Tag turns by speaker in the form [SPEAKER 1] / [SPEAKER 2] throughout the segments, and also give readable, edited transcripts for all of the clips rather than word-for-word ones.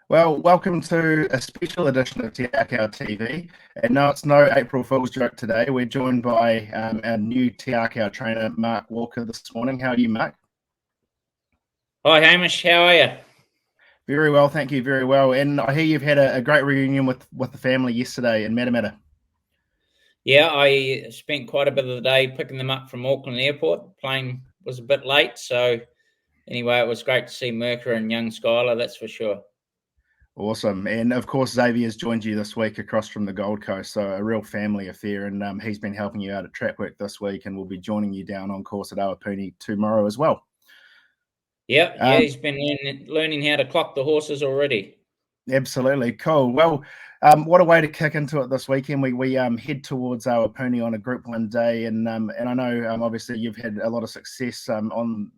[SPEAKER 1] Well, welcome to a special edition of Akau TV. And no, it's no April Fool's joke today. We're joined by our new Akau trainer, Mark Walker, this morning. How are you, Mark?
[SPEAKER 2] Hi, Hamish. How are you?
[SPEAKER 1] Very well, thank you. Very well. And I hear you've had a great reunion with the family yesterday in Matamata.
[SPEAKER 2] Yeah, I spent quite a bit of the day picking them up from Auckland Airport. The plane was a bit late, so anyway, it was great to see Merker and young Skylar, that's for sure.
[SPEAKER 1] Awesome. And of course, Xavier's joined you this week across from the Gold Coast, so a real family affair. And he's been helping you out at track work this week and will be joining you down on course at Awapuni tomorrow as well.
[SPEAKER 2] Yeah, he's been learning how to clock the horses already.
[SPEAKER 1] Absolutely. Cool. Well, what a way to kick into it this weekend. We head towards Awapuni on a Group 1 day, and I know obviously you've had a lot of success on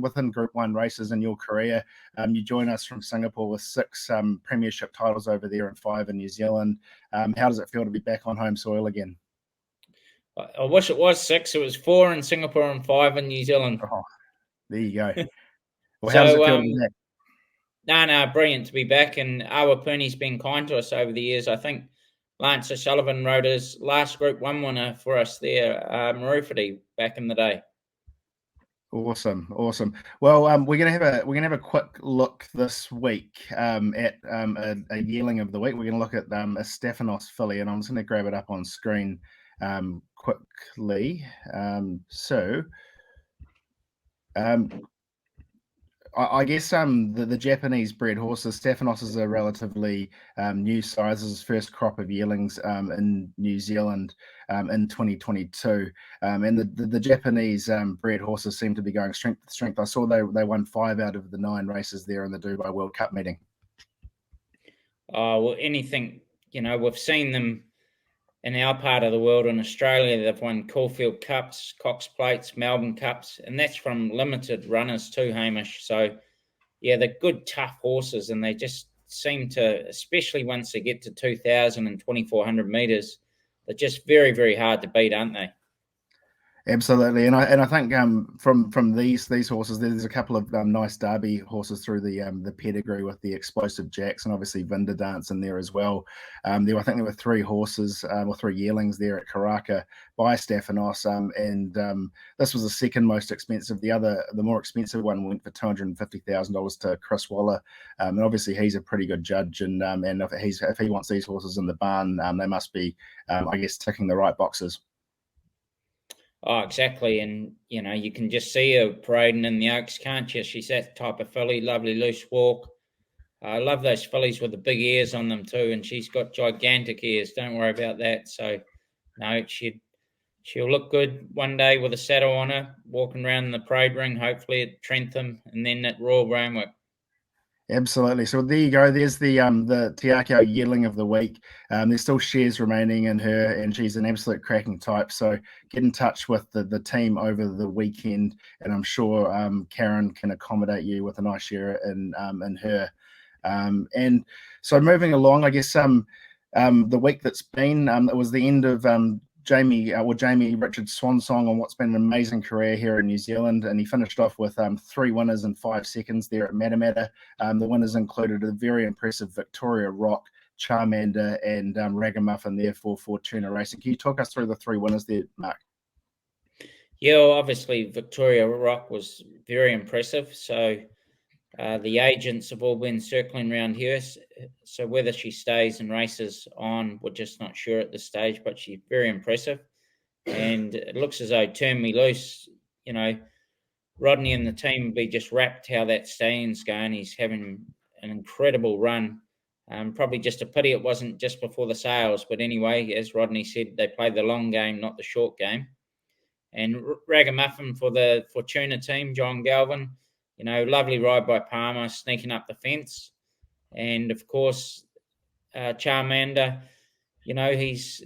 [SPEAKER 1] within Group 1 races in your career. You join us from Singapore with 6 premiership titles over there and 5 in New Zealand. How does it feel to be back on home soil again?
[SPEAKER 2] I wish it was 6. It was 4 in Singapore and 5 in New Zealand.
[SPEAKER 1] Oh, there you go. Well, how does it feel to be back?
[SPEAKER 2] No, brilliant to be back. And Awapuni's been kind to us over the years. I think Lance O'Sullivan rode his last Group 1 winner for us there, Marufati, back in the day.
[SPEAKER 1] Awesome. Well, we're gonna have a quick look this week at a yearling of the week. We're gonna look at a Stephanos filly, and I'm just gonna grab it up on screen quickly. I guess the Japanese bred horses, Stephanos is a relatively new size. This is his first crop of yearlings in New Zealand in 2022. And the Japanese bred horses seem to be going strength to strength. I saw they won 5 out of the 9 races there in the Dubai World Cup meeting.
[SPEAKER 2] Well, anything, we've seen them in our part of the world. In Australia, they've won Caulfield Cups, Cox Plates, Melbourne Cups, and that's from limited runners too, Hamish. So, yeah, they're good, tough horses, and they just seem to, especially once they get to 2,000 and 2,400 metres, they're just very, very hard to beat, aren't they?
[SPEAKER 1] Absolutely, and I think from these horses, there's a couple of nice Derby horses through the pedigree with the Explosive Jacks and obviously Vinda Dance in there as well. I think there were 3 horses or 3 yearlings there at Karaka by Stephanos, and this was the second most expensive. The more expensive one went for $250,000 to Chris Waller, and obviously he's a pretty good judge, and if he wants these horses in the barn, they must be, I guess, ticking the right boxes.
[SPEAKER 2] Oh, exactly. And, you can just see her parading in the Oaks, can't you? She's that type of filly, lovely loose walk. I love those fillies with the big ears on them too. And she's got gigantic ears. Don't worry about that. So, no, she'll look good one day with a saddle on her, walking around the parade ring, hopefully at Trentham and then at Royal Brainwork.
[SPEAKER 1] Absolutely. So there you go. There's the Te Akau yearling of the week. There's still shares remaining in her, and she's an absolute cracking type. So get in touch with the team over the weekend, and I'm sure Karen can accommodate you with a nice share in her. And so moving along, I guess the week that's been, it was the end of Jamie Richards' swan song on what's been an amazing career here in New Zealand, and he finished off with 3 winners in 5 seconds there at Matamata. The winners included a very impressive Victoria Rock, Charmander, and Ragamuffin there for Fortuna Racing. Can you talk us through the 3 winners there, Mark?
[SPEAKER 2] Yeah, well, obviously Victoria Rock was very impressive. So the agents have all been circling around here. So whether she stays and races on, we're just not sure at this stage, but she's very impressive. And it looks as though Turn Me Loose, Rodney and the team will be just wrapped how that staying's going. He's having an incredible run. Probably just a pity it wasn't just before the sales. But anyway, as Rodney said, they play the long game, not the short game. And Ragamuffin for the Fortuna team, John Galvin, lovely ride by Palmer, sneaking up the fence. And, of course, Charmander, he's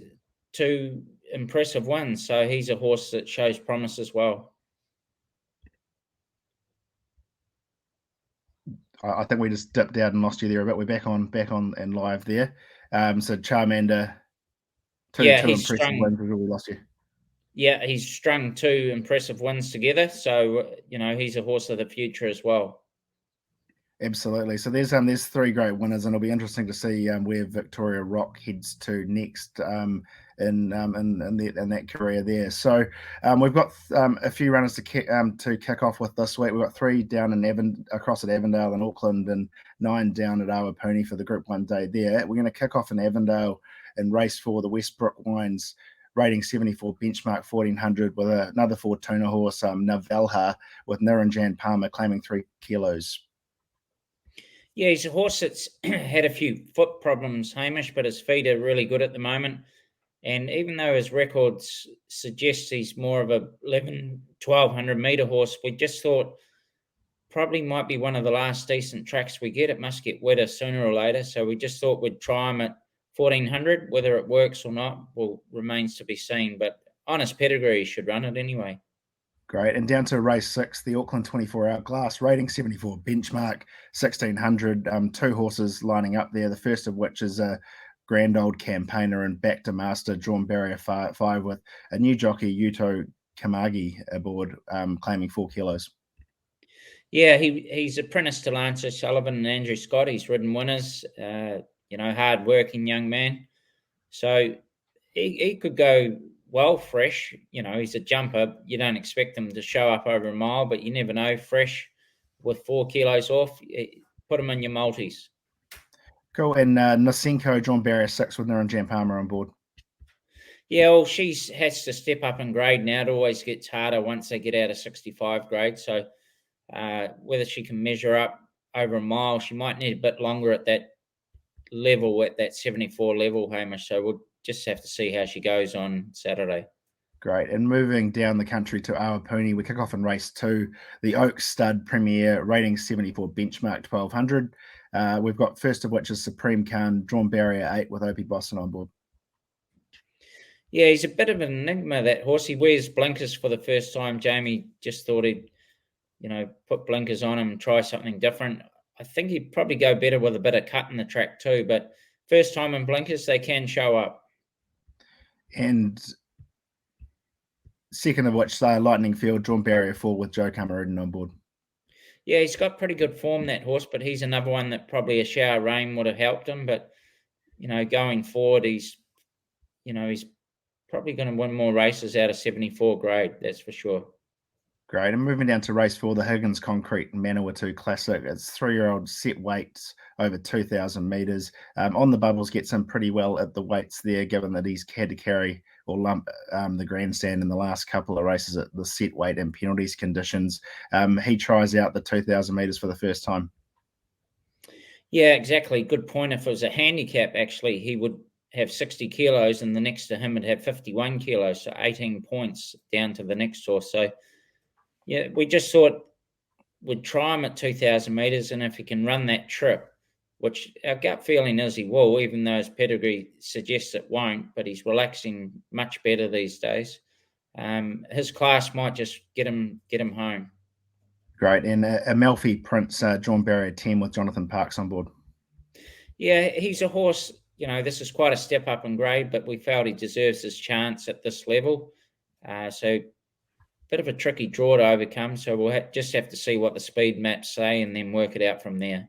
[SPEAKER 2] 2 impressive wins. So he's a horse that shows promise as well.
[SPEAKER 1] I think we just dipped out and lost you there a bit. We're back on and live there. So Charmander
[SPEAKER 2] Yeah,
[SPEAKER 1] Two
[SPEAKER 2] he's
[SPEAKER 1] impressive
[SPEAKER 2] strung.
[SPEAKER 1] wins before we lost you.
[SPEAKER 2] Yeah, he's strung 2 impressive wins together. So he's a horse of the future as well.
[SPEAKER 1] Absolutely. So there's 3 great winners, and it'll be interesting to see where Victoria Rock heads to next in that career there. So we've got a few runners to kick off with this week. We've got 3 down in across at Avondale and Auckland, and 9 down at Awapuni for the Group 1 day there. We're going to kick off in Avondale in race 4, the Westbrook Wines rating 74 benchmark 1400 with another 4 tuna horse, Navelha, with Niranjan Palmer claiming 3 kilos.
[SPEAKER 2] Yeah, he's a horse that's had a few foot problems, Hamish, but his feet are really good at the moment. And even though his records suggest he's more of a 1200 metre horse, we just thought probably might be one of the last decent tracks we get. It must get wetter sooner or later. So we just thought we'd try him at 1400. Whether it works or not remains to be seen. But on his pedigree, he should run it anyway.
[SPEAKER 1] Great. And down to race 6, the Auckland 24-hour glass, rating 74 benchmark 1600. 2 horses lining up there. The first of which is a grand old campaigner and back to master, drawn barrier 5 with a new jockey, Yuto Kamagi, aboard, claiming 4 kilos.
[SPEAKER 2] Yeah, he's apprenticed to Lance O'Sullivan and Andrew Scott. He's ridden winners, hard-working young man. So he could go well fresh. He's a jumper. You don't expect him to show up over a mile, but you never know. Fresh with 4 kilos off, put him in your multis.
[SPEAKER 1] Cool. And Nasenko, drawn barrier 6 with Niranjan Palmer on board.
[SPEAKER 2] Yeah, well, she has to step up in grade now. It always gets harder once they get out of 65 grade. So whether she can measure up over a mile, she might need a bit longer at that level, at that 74 level, Hamish. So we'll just have to see how she goes on Saturday.
[SPEAKER 1] Great. And moving down the country to Awapuni, we kick off in race 2, the Oak Stud Premier, rating 74 benchmark 1200. We've got first of which is Supreme Khan, drawn barrier 8 with Opie Boston on board.
[SPEAKER 2] Yeah, he's a bit of an enigma, that horse. He wears blinkers for the first time. Jamie just thought he'd, put blinkers on him and try something different. I think he'd probably go better with a bit of cut in the track too, but first time in blinkers, they can show up.
[SPEAKER 1] And second of which, Lightning Field, drawn barrier 4 with Joe Cameron on board.
[SPEAKER 2] Yeah, he's got pretty good form, that horse, but he's another one that probably a shower of rain would have helped him. But, going forward, he's probably going to win more races out of 74 grade, that's for sure.
[SPEAKER 1] Great. And moving down to race 4, the Higgins Concrete Manawatu Classic. It's 3-year-old set weights over 2,000 metres. On the bubbles, gets in pretty well at the weights there, given that he's had to carry or lump the grandstand in the last couple of races at the set weight and penalties conditions. He tries out the 2,000 metres for the first time.
[SPEAKER 2] Yeah, exactly. Good point. If it was a handicap, actually, he would have 60 kilos, and the next to him would have 51 kilos, so 18 points down to the next horse. So, yeah, we just thought we'd try him at 2,000 metres, and if he can run that trip, which our gut feeling is he will, even though his pedigree suggests it won't, but he's relaxing much better these days. His class might just get him home.
[SPEAKER 1] Great. And Amalfi Prince, drawn barrier 10 with Jonathan Parks on board.
[SPEAKER 2] Yeah, he's a horse. This is quite a step up in grade, but we felt he deserves his chance at this level. So bit of a tricky draw to overcome. So we'll just have to see what the speed maps say and then work it out from there.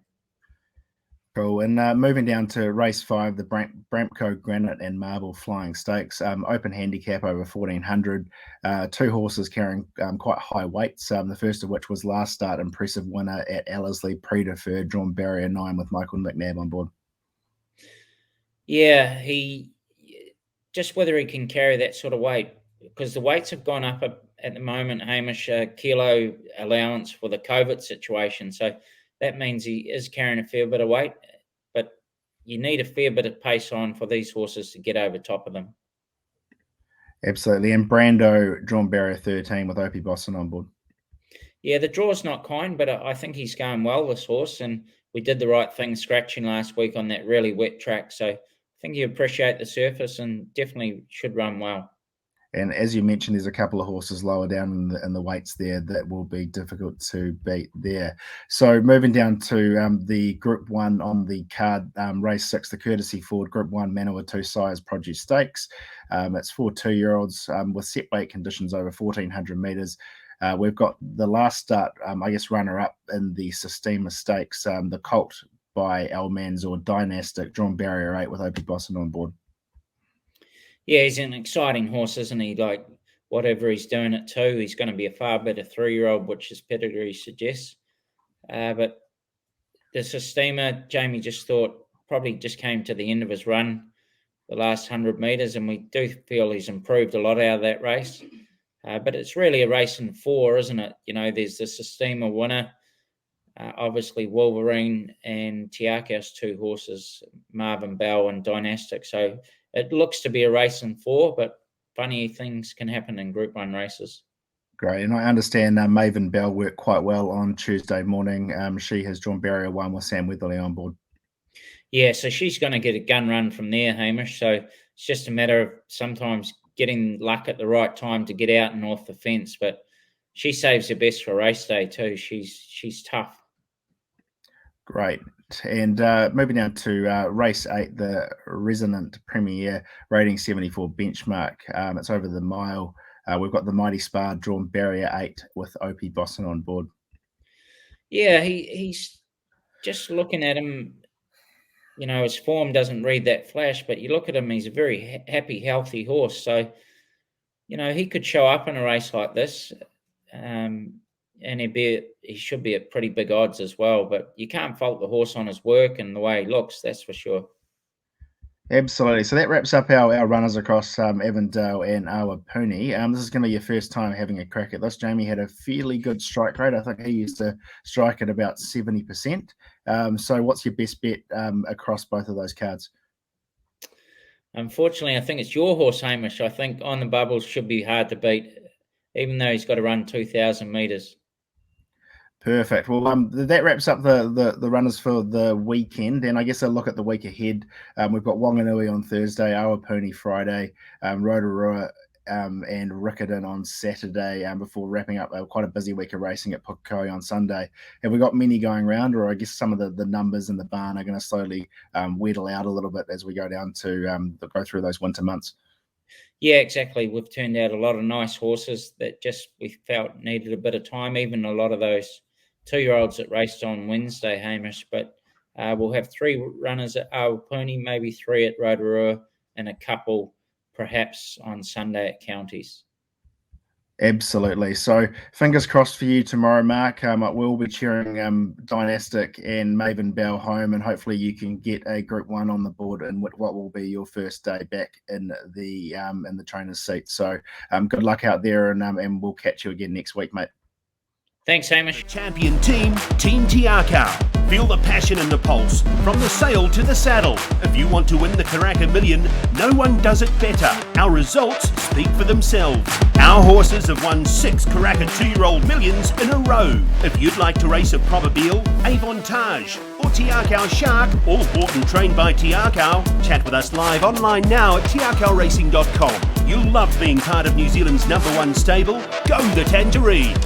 [SPEAKER 1] Cool. And moving down to race 5, the Bramco Granite and Marble Flying Stakes, open handicap over 1,400. 2 horses carrying quite high weights. The first of which was last start impressive winner at Ellerslie, pre-deferred, drawn barrier 9 with Michael McNabb on board.
[SPEAKER 2] Yeah, he just whether he can carry that sort of weight, because the weights have gone up at the moment, Hamish, kilo allowance for the COVID situation. So that means he is carrying a fair bit of weight, but you need a fair bit of pace on for these horses to get over top of them.
[SPEAKER 1] Absolutely. And Brando, drawn barrier 13 with Opie Boston on board.
[SPEAKER 2] Yeah, the draw's not kind, but I think he's going well, this horse, and we did the right thing scratching last week on that really wet track. So I think you appreciate the surface and definitely should run well.
[SPEAKER 1] And as you mentioned, there's a couple of horses lower down in the weights there that will be difficult to beat there. So moving down to the Group 1 on the card, race 6, the Courtesy Ford Group 1 Manawatu Sires Produce Stakes. It's for 2-year-olds with set weight conditions over 1,400 metres. We've got the last start, runner-up in the Sistema Stakes, the Colt by Almanzor Dynastic, drawn barrier 8 with Opie Bosson on board.
[SPEAKER 2] Yeah, he's an exciting horse, isn't he? Like, whatever he's doing at 2, he's going to be a far better 3-year-old, which his pedigree suggests. But the Sistema, Jamie just thought, probably just came to the end of his run the last 100 metres, and we do feel he's improved a lot out of that race. But it's really a race in 4, isn't it? There's the Sistema winner, obviously Wolverine and Tiakau's 2 horses, Marvin Bell and Dynastic. So it looks to be a race in 4, but funny things can happen in Group 1 races.
[SPEAKER 1] Great, and I understand Maven Bell worked quite well on Tuesday morning. She has drawn barrier 1 with Sam Weatherly on board.
[SPEAKER 2] Yeah, so she's going to get a gun run from there, Hamish. So it's just a matter of sometimes getting luck at the right time to get out and off the fence. But she saves her best for race day too. She's tough.
[SPEAKER 1] Great. And moving down to race 8, the Resonant Premier rating 74 benchmark. It's over the mile. We've got the Mighty Spar drawn barrier 8 with Opie Bosson on board.
[SPEAKER 2] Yeah, he's just looking at him. His form doesn't read that flash, but you look at him, he's a very happy, healthy horse. So, he could show up in a race like this. And he should be at pretty big odds as well, but you can't fault the horse on his work and the way he looks, that's for sure.
[SPEAKER 1] Absolutely. So that wraps up our runners across Avondale and Awapuni. This is going to be your first time having a crack at this. Jamie had a fairly good strike rate. I think he used to strike at about 70%. So what's your best bet across both of those cards?
[SPEAKER 2] Unfortunately, I think it's your horse, Hamish. I think On the Bubbles should be hard to beat, even though he's got to run 2,000 metres.
[SPEAKER 1] Perfect. Well, that wraps up the runners for the weekend. And I guess I'll look at the week ahead. We've got Wanganui on Thursday, Awapuni Friday, Rotorua and Riccarton on Saturday, before wrapping up quite a busy week of racing at Pukekohe on Sunday. Have we got many going round, or I guess some of the numbers in the barn are going to slowly wheedle out a little bit as we go down to go through those winter months?
[SPEAKER 2] Yeah, exactly. We've turned out a lot of nice horses that just we felt needed a bit of time, even a lot of those 2-year-olds that raced on Wednesday, Hamish. But we'll have 3 runners at Awapuni, maybe 3 at Rotorua, and a couple perhaps on Sunday at Counties.
[SPEAKER 1] Absolutely. So fingers crossed for you tomorrow, Mark. We'll be cheering Dynastic and Maven Bell home, and hopefully you can get a Group 1 on the board in what will be your first day back in the trainer's seat. So good luck out there, and we'll catch you again next week, mate.
[SPEAKER 2] Thanks, Hamish.
[SPEAKER 3] Champion team, Team Akau. Feel the passion in the pulse, from the sail to the saddle. If you want to win the Karaka Million, no one does it better. Our results speak for themselves. Our horses have won 6 Karaka 2-year-old millions in a row. If you'd like to race a Probabile, Avantage, or Akau Shark, all bought and trained by Akau, chat with us live online now at tiakauracing.com. You'll love being part of New Zealand's #1 stable. Go the Tangerine!